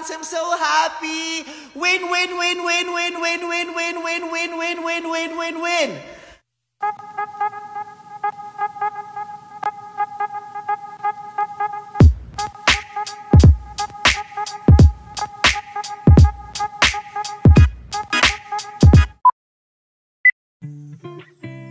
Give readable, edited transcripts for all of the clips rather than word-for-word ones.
I'm so happy. Win, win, win, win, win, win, win, win, win, win, win, win, win, win, win.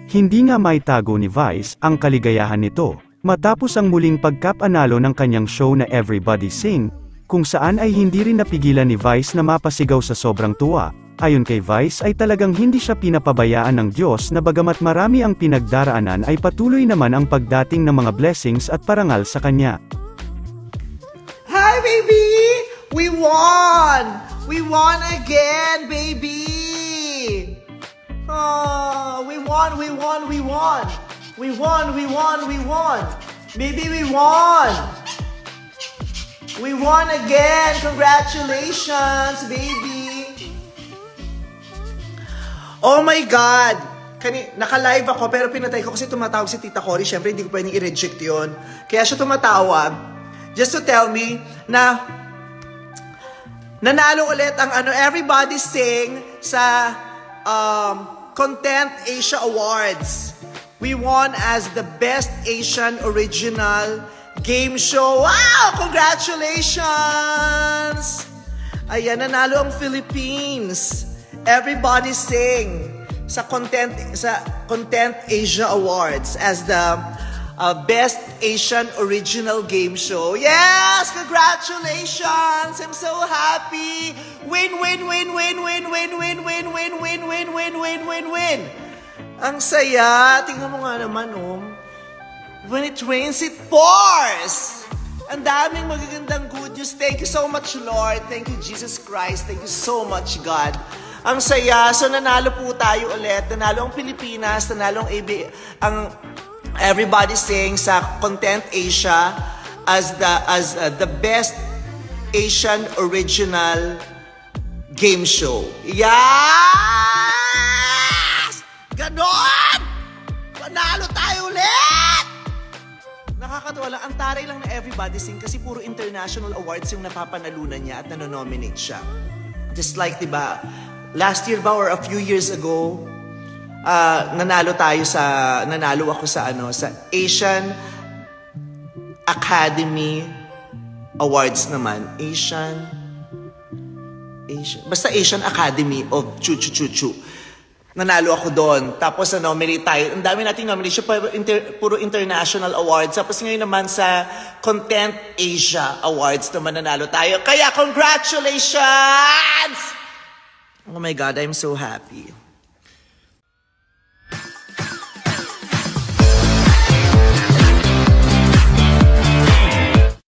Hindi nga maitago ni Vice ang kaligayahan nito, matapos ang muling pagkapanalo ng kanyang show na Everybody Sing, kung saan ay hindi rin napigilan ni Vice na mapasigaw sa sobrang tuwa. Ayon kay Vice ay talagang hindi siya pinapabayaan ng Diyos na bagamat marami ang pinagdaraanan ay patuloy naman ang pagdating ng mga blessings at parangal sa kanya. Hi baby! We won! We won again, baby! Oh, we won, we won, we won. We won, we won, we won. Baby, we won. We won again. Congratulations, baby. Oh my God. Naka-live ako pero pinatay ko kasi tumatawag si Tita Cory. Siyempre, hindi ko pwedeng i-reject yun. Kaya siya tumatawag just to tell me na nanalo ulit ang Everybody Sing sa Content Asia Awards. We won as the Best Asian Original Game Show. Wow! Congratulations! Ayan, nanalo ang Philippines. Everybody Sing sa Content Asia Awards as the Best Asian Original Game Show. Yes! Congratulations! I'm so happy! Win, win, win, win, win, win, win, win, win, win, win, win, win, win, win. Ang saya. Tingnan mo nga naman, oh. When it rains, it pours! Ang daming magagandang good news. Thank you so much, Lord. Thank you, Jesus Christ. Thank you so much, God. Ang saya. So, nanalo po tayo ulit. Nanalo ang Pilipinas. Nanalo ang Everybody Sing sa Content Asia as the Best Asian Original Game Show. Yes! Ganon! Panalo tayo ulit! Nakakatuwa lang. Ang taray lang na Everybody Sing kasi puro international awards yung napapanalunan niya at nanonominate siya. Just like, diba, last year ba or a few years ago, nanalo ako sa Asian Academy Awards naman. Basta Asian Academy of Chu-Chu-Chu-Chu. Nanalo ako doon. Tapos na-nominate tayo. Ang dami nating nomination, puro international awards. Tapos ngayon naman sa Content Asia Awards naman nanalo tayo. Kaya congratulations! Oh my God, I'm so happy.